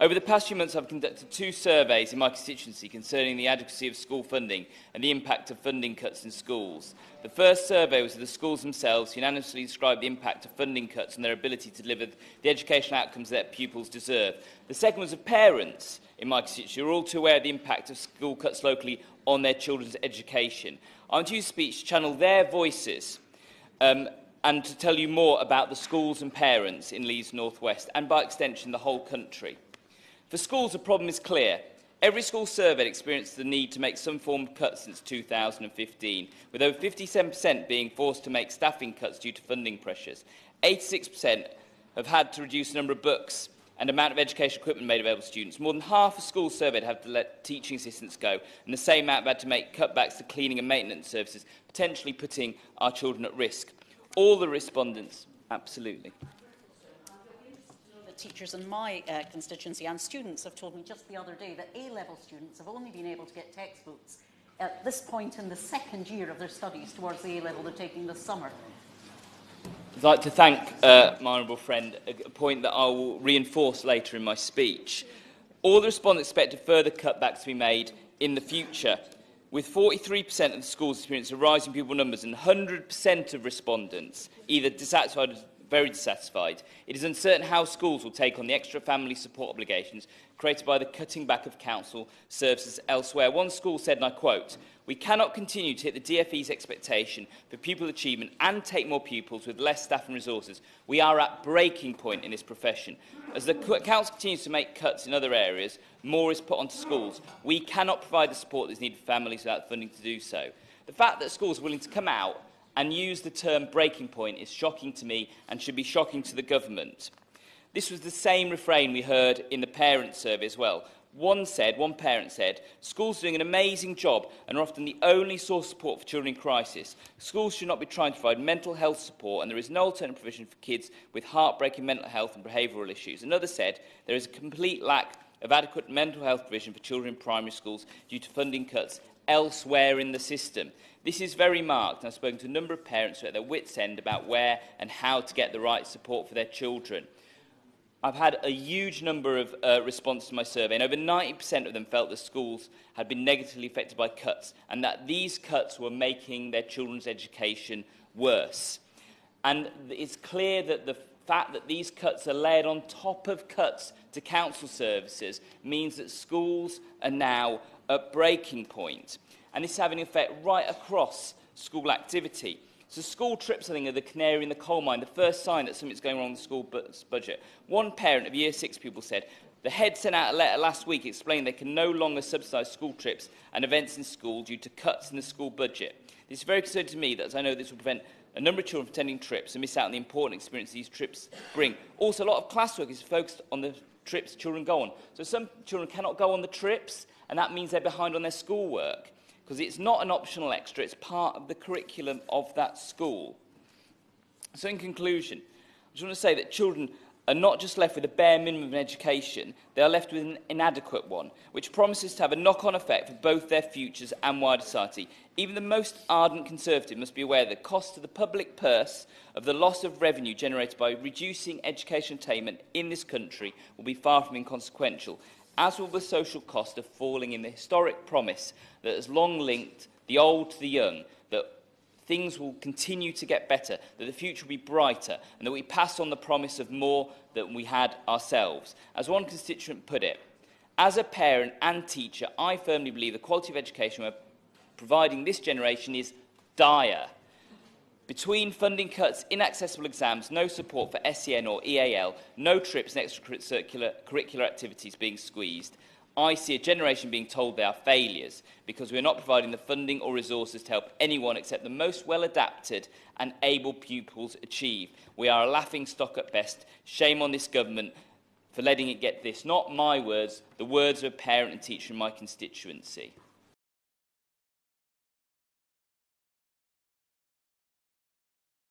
Over the past few months, I've conducted 2 surveys in my constituency concerning the adequacy of school funding and the impact of funding cuts in schools. The first survey was of the schools themselves, who unanimously described the impact of funding cuts and their ability to deliver the educational outcomes their pupils deserve. The second was of parents in my constituency, who are all too aware of the impact of school cuts locally on their children's education. I want to use speech to channel their voices and to tell you more about the schools and parents in Leeds North West, and by extension the whole country. For schools, the problem is clear. Every school surveyed experienced the need to make some form of cuts since 2015, with over 57% being forced to make staffing cuts due to funding pressures. 86% have had to reduce the number of books and amount of educational equipment made available to students. More than half of schools surveyed have to let teaching assistants go, and the same amount have had to make cutbacks to cleaning and maintenance services, potentially putting our children at risk. All the respondents, absolutely. Teachers in my constituency and students have told me just the other day that A-level students have only been able to get textbooks at this point in the second year of their studies towards the A-level they're taking this summer. I'd like to thank my honourable friend, a point that I will reinforce later in my speech. All the respondents expect further cutbacks to be made in the future, with 43% of the schools experiencing a rise in pupil numbers and 100% of respondents either dissatisfied or very dissatisfied. It is uncertain how schools will take on the extra family support obligations created by the cutting back of council services elsewhere. One school said, and I quote, "We cannot continue to hit the DfE's expectation for pupil achievement and take more pupils with less staff and resources. We are at breaking point in this profession. As the council continues to make cuts in other areas, more is put onto schools. We cannot provide the support that is needed for families without funding to do so." The fact that schools are willing to come out and use the term breaking point is shocking to me and should be shocking to the government. This was the same refrain we heard in the parent survey as well. One parent said, "Schools are doing an amazing job and are often the only source of support for children in crisis. Schools should not be trying to provide mental health support, and there is no alternative provision for kids with heartbreaking mental health and behavioural issues." Another said, "There is a complete lack of adequate mental health provision for children in primary schools due to funding cuts elsewhere in the system." This is very marked, and I've spoken to a number of parents who are at their wits' end about where and how to get the right support for their children. I've had a huge number of responses to my survey, and over 90% of them felt that schools had been negatively affected by cuts, and that these cuts were making their children's education worse. And it's clear that the fact that these cuts are layered on top of cuts to council services means that schools are now at breaking point. And this is having an effect right across school activity. So school trips, I think, are the canary in the coal mine, the first sign that something's going wrong with the school budget. One parent of Year 6 pupil said, "The head sent out a letter last week explaining they can no longer subsidise school trips and events in school due to cuts in the school budget. This is very concerning to me, that as I know this will prevent a number of children from attending trips and miss out on the important experience these trips bring. Also, a lot of classwork is focused on the trips children go on. So some children cannot go on the trips, and that means they're behind on their schoolwork, because it's not an optional extra, it's part of the curriculum of that school." So in conclusion, I just want to say that children are not just left with a bare minimum of education, they are left with an inadequate one, which promises to have a knock-on effect for both their futures and wider society. Even the most ardent Conservative must be aware that the cost to the public purse of the loss of revenue generated by reducing education attainment in this country will be far from inconsequential, as will the social cost of falling in the historic promise that has long linked the old to the young, that things will continue to get better, that the future will be brighter, and that we pass on the promise of more than we had ourselves. As one constituent put it, "As a parent and teacher, I firmly believe the quality of education we're providing this generation is dire. Between funding cuts, inaccessible exams, no support for SEN or EAL, no trips and extracurricular activities being squeezed, I see a generation being told they are failures because we are not providing the funding or resources to help anyone except the most well-adapted and able pupils achieve. We are a laughing stock at best. Shame on this government for letting it get this." Not my words, the words of a parent and teacher in my constituency.